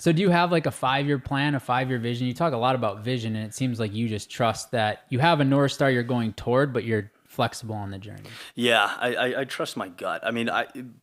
So do you have like a 5-year plan, a 5-year vision? You talk a lot about vision, and it seems like you just trust that you have a North Star you're going toward, but you're flexible on the journey. Yeah, I trust my gut. I mean,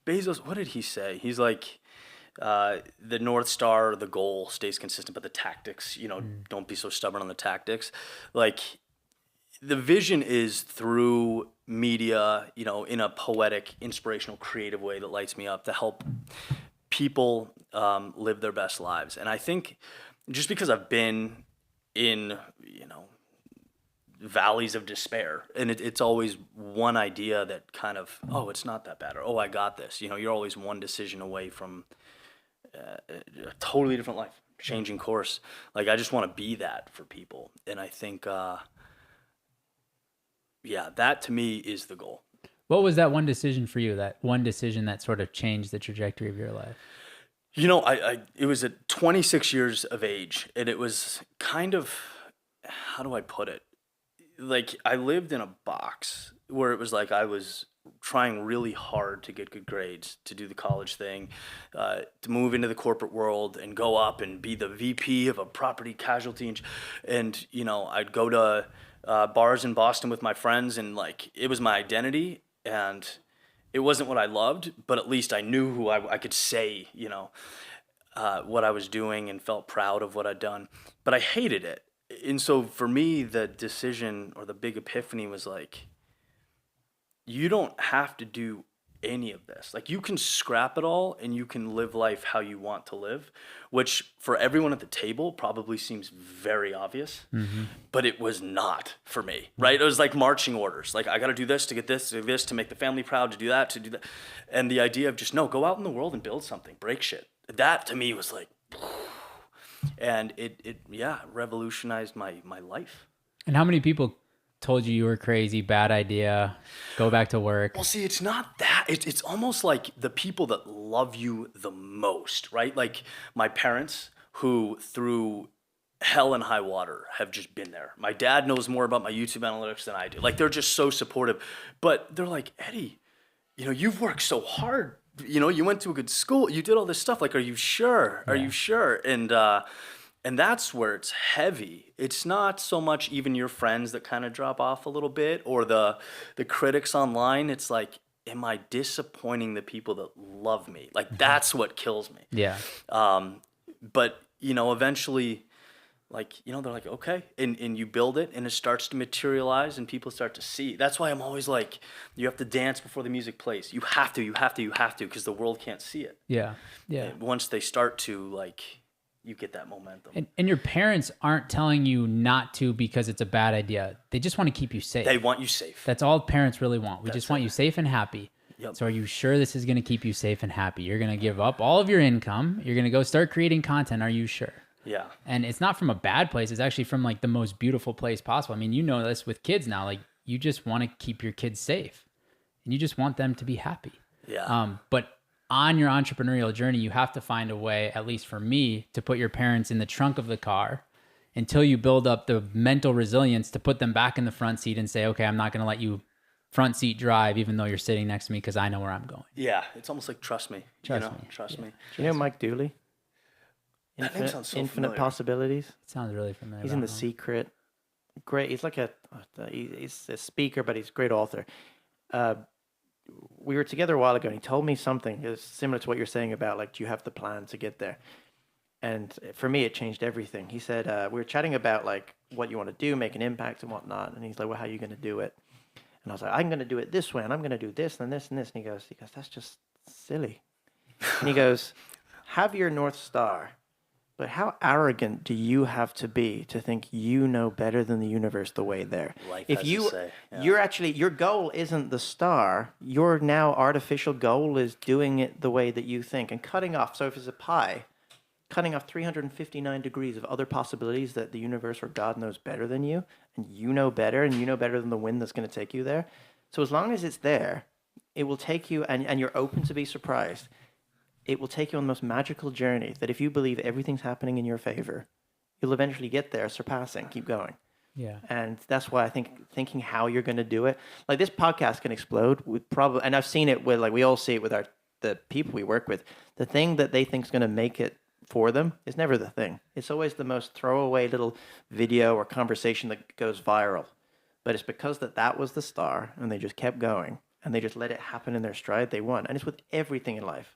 Bezos, what did he say? He's like, the North Star, the goal stays consistent, but the tactics, don't be so stubborn on the tactics. Like, the vision is through media, in a poetic, inspirational, creative way that lights me up to help people live their best lives. And I think just because I've been in, valleys of despair, and it's always one idea that kind of, oh, it's not that bad, or oh, I got this. You're always one decision away from a totally different life, changing course. Like, I just want to be that for people, and I think, that to me is the goal. What was that one decision for you? That one decision that sort of changed the trajectory of your life? It was at 26 years of age, and it was kind of, how do I put it? Like, I lived in a box where it was like I was trying really hard to get good grades, to do the college thing, to move into the corporate world and go up and be the VP of a property casualty. And I'd go to bars in Boston with my friends, and like, it was my identity, and it wasn't what I loved, but at least I knew who I could say, what I was doing, and felt proud of what I'd done, but I hated it. And so for me, the decision or the big epiphany was like, you don't have to do any of this. Like, you can scrap it all and you can live life how you want to live, which for everyone at the table probably seems very obvious, but it was not for me, right? It was like marching orders. Like, I got to do this to get this, to do this, to make the family proud, to do that, to do that. And the idea of just, no, go out in the world and build something, break shit. That to me was like, and it revolutionized my life. And how many people told you were crazy, bad idea, go back to work? Well, see, it's not that. It's almost like the people that love you the most, right? Like my parents, who through hell and high water have just been there. My dad knows more about my YouTube analytics than I do. Like, they're just so supportive. But they're like, Eddie, you've worked so hard. You went to a good school. You did all this stuff. Like, are you sure? Are you sure? And that's where it's heavy. It's not so much even your friends that kind of drop off a little bit, or the critics online. It's like, am I disappointing the people that love me? Like, that's what kills me. Yeah. But, eventually, like, they're like, okay. And you build it, and it starts to materialize, and people start to see. That's why I'm always like, you have to dance before the music plays. You have to, because the world can't see it. Yeah. Yeah. And once they start to, like, you get that momentum. And your parents aren't telling you not to because it's a bad idea. They just want to keep you safe. They want you safe. That's all parents really want. We just want you safe and happy. Yep. So are you sure this is going to keep you safe and happy? You're going to give up all of your income. You're going to go start creating content. Are you sure? Yeah. And it's not from a bad place. It's actually from like the most beautiful place possible. I mean, you know this with kids now. Like, you just want to keep your kids safe, and you just want them to be happy. Yeah. But on your entrepreneurial journey, you have to find a way, at least for me, to put your parents in the trunk of the car until you build up the mental resilience to put them back in the front seat and say, okay, I'm not going to let you front seat drive, even though you're sitting next to me, because I know where I'm going. Yeah. It's almost like, trust me. Trust me. Do you know Mike Dooley? That name sounds so Infinite familiar. Possibilities. It sounds really familiar. He's in The Secret. Great. He's like he's a speaker, but he's a great author. We were together a while ago, and he told me something. It was similar to what you're saying about, like, do you have the plan to get there? And for me, it changed everything. He said, we were chatting about, like, what you want to do, make an impact and whatnot. And he's like, well, how are you going to do it? And I was like, I'm going to do it this way, and I'm going to do this and this and this. And he goes, that's just silly. And he goes, have your North Star. But how arrogant do you have to be to think you know better than the universe the way there? If you're actually, your goal isn't the star. Your now artificial goal is doing it the way that you think and cutting off. So if it's a pie, cutting off 359 degrees of other possibilities that the universe or God knows better than you, and you know better than the wind that's going to take you there. So as long as it's there, it will take you, and you're open to be surprised. It will take you on the most magical journey that if you believe everything's happening in your favor, you'll eventually get there, surpassing, keep going. Yeah. And that's why I think thinking how you're going to do it, like this podcast can explode with probably, and I've seen it with, like, we all see it with the people we work with. The thing that they think is going to make it for them is never the thing. It's always the most throwaway little video or conversation that goes viral. But it's because that was the star, and they just kept going, and they just let it happen in their stride. They won. And it's with everything in life.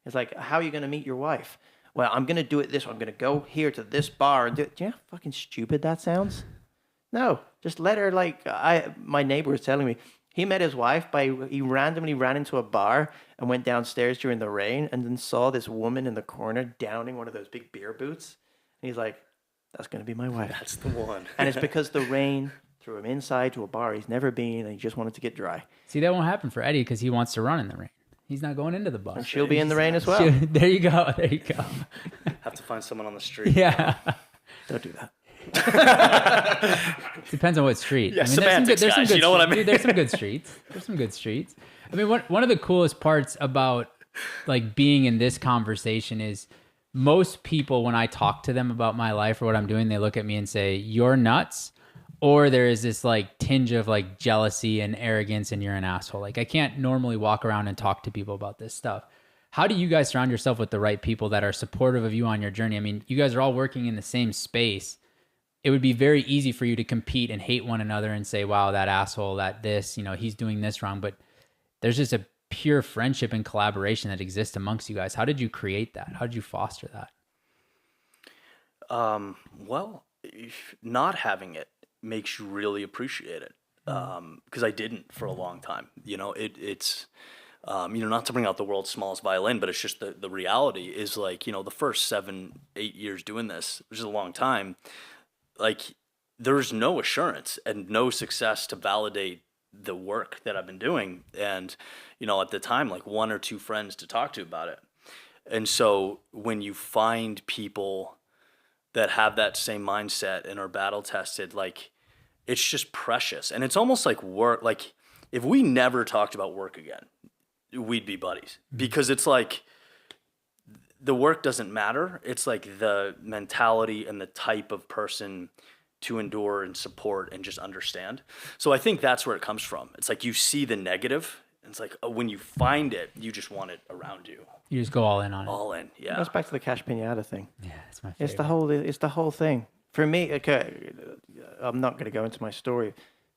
It's like, how are you going to meet your wife? Well, I'm going to do it this way. I'm going to go here to this bar and do it. Do you know how fucking stupid that sounds? No, just let her, like, my neighbor was telling me, he met his wife he randomly ran into a bar and went downstairs during the rain and then saw this woman in the corner downing one of those big beer boots. And he's like, that's going to be my wife. That's the one. And it's because the rain threw him inside to a bar he's never been, and he just wanted to get dry. See, that won't happen for Eddie because he wants to run in the rain. He's not going into the bar. And she'll be in the rain as well. There you go. There you go. Have to find someone on the street. Yeah. Don't do that. Depends on what street. Yeah, I mean, semantics, there's some guys, good you know what I mean? Dude, there's some good streets. There's some good streets. I mean, one of the coolest parts about like being in this conversation is most people, when I talk to them about my life or what I'm doing, they look at me and say, "You're nuts," or there is this like tinge of like jealousy and arrogance, and you're an asshole. Like I can't normally walk around and talk to people about this stuff. How do you guys surround yourself with the right people that are supportive of you on your journey? I mean, you guys are all working in the same space. It would be very easy for you to compete and hate one another and say, wow, that asshole, that this, he's doing this wrong. But there's just a pure friendship and collaboration that exists amongst you guys. How did you create that? How did you foster that? Well, not having it makes you really appreciate it. Because I didn't for a long time. It's not to bring out the world's smallest violin, but it's just the reality is like, the first 7-8 years doing this, which is a long time, like there's no assurance and no success to validate the work that I've been doing. And, at the time, like 1 or 2 friends to talk to about it. And so when you find people that have that same mindset and are battle tested, like it's just precious. And it's almost like work. Like if we never talked about work again, we'd be buddies, because it's like the work doesn't matter. It's like the mentality and the type of person to endure and support and just understand. So I think that's where it comes from. It's like you see the negative, and it's like when you find it, you just want it around you. You just go all in on it. All in, yeah. It goes back to the Cash Pinata thing. Yeah, it's my favorite. It's the whole thing. For me, okay, I'm not going to go into my story,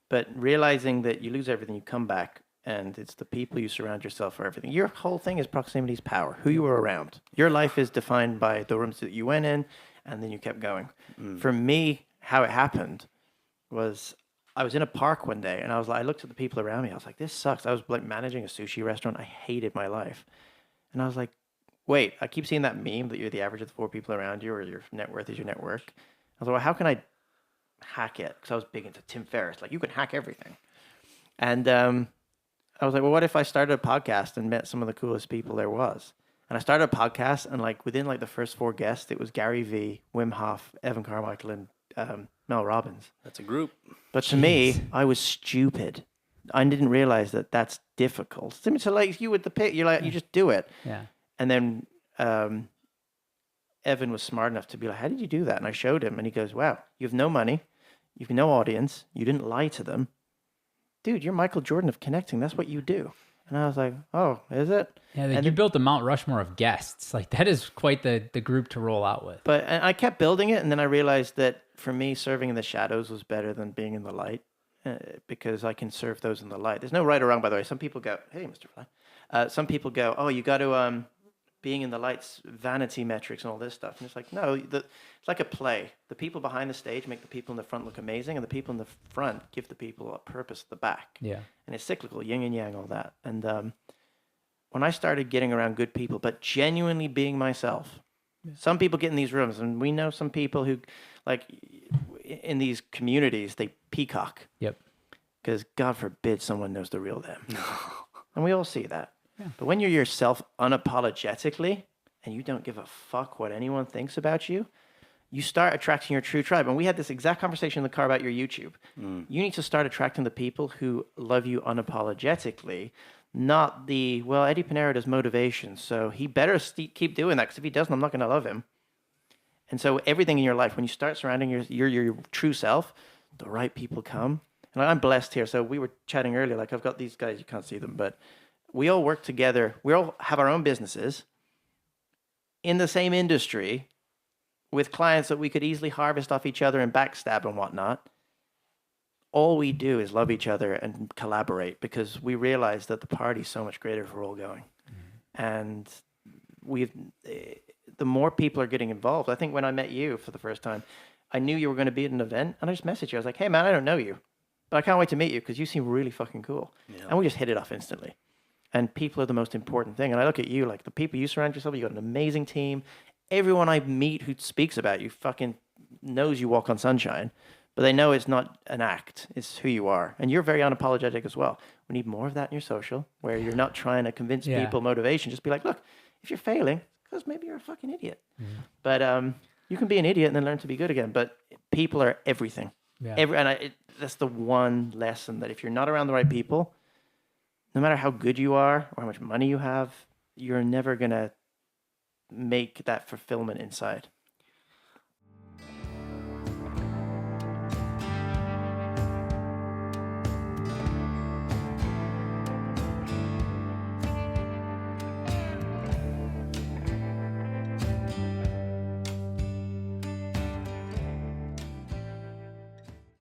but realizing that you lose everything, you come back, and it's the people you surround yourself for everything. Your whole thing is proximity's power, who you were around. Your life is defined by the rooms that you went in, and then you kept going. For me, how it happened was I was in a park one day, and I looked at the people around me. I was like, this sucks. I was like managing a sushi restaurant. I hated my life. And I was like, wait, I keep seeing that meme that you're the average of the 4 people around you, or your net worth is your net worth. I was like, well, how can I hack it? Because I was big into Tim Ferriss. Like, you can hack everything. And I was like, well, what if I started a podcast and met some of the coolest people there was? And I started a podcast, and like within like the first 4 guests, it was Gary Vee, Wim Hof, Evan Carmichael, and Mel Robbins. That's a group. But to me, I was stupid. I didn't realize that that's difficult. Similar to like you with the pit, you're like, you just do it. Yeah. And then Evan was smart enough to be like, how did you do that? And I showed him, and he goes, wow, you have no money, you have no audience, you didn't lie to them. Dude, you're Michael Jordan of connecting. That's what you do. And I was like, oh, is it? Yeah, like and you built the Mount Rushmore of guests. Like that is quite the group to roll out with. But I kept building it, and then I realized that for me, serving in the shadows was better than being in the light, because I can serve those in the light. There's no right or wrong, by the way. Some people go, hey, Mr. Fly. Some people go, oh, you got to, being in the lights, vanity metrics and all this stuff. And it's like, no, it's like a play. The people behind the stage make the people in the front look amazing, and the people in the front give the people a purpose at the back. Yeah. And it's cyclical, yin and yang, all that. And when I started getting around good people, but genuinely being myself, some people get in these rooms, and we know some people who, like, in these communities, they peacock. Yep. Because God forbid someone knows the real them. And we all see that. Yeah. But when you're yourself unapologetically, and you don't give a fuck what anyone thinks about you, you start attracting your true tribe. And we had this exact conversation in the car about your YouTube. You need to start attracting the people who love you unapologetically, not the, well, Eddie Pinero does motivation, so he better keep doing that, because if he doesn't, I'm not going to love him. And so everything in your life, when you start surrounding your true self, the right people come. And I'm blessed here. So we were chatting earlier, like I've got these guys, you can't see them, but we all work together. We all have our own businesses, in the same industry with clients that we could easily harvest off each other and backstab and whatnot. All we do is love each other and collaborate because we realize that the party's so much greater if we're all going. And the more people are getting involved. I think when I met you for the first time, I knew you were going to be at an event, and I just messaged you. I was like, hey, man, I don't know you, but I can't wait to meet you because you seem really fucking cool. Yeah. And we just hit it off instantly. And people are the most important thing. And I look at you, like the people you surround yourself with, you got an amazing team. Everyone I meet who speaks about you fucking knows you walk on sunshine. But they know it's not an act. It's who you are. And you're very unapologetic as well. We need more of that in your social, where you're not trying to convince people motivation. Just be like, look, if you're failing, because maybe you're a fucking idiot. But you can be an idiot and then learn to be good again. But people are everything. Yeah. That's the one lesson, that if you're not around the right people, no matter how good you are or how much money you have, you're never going to make that fulfillment inside.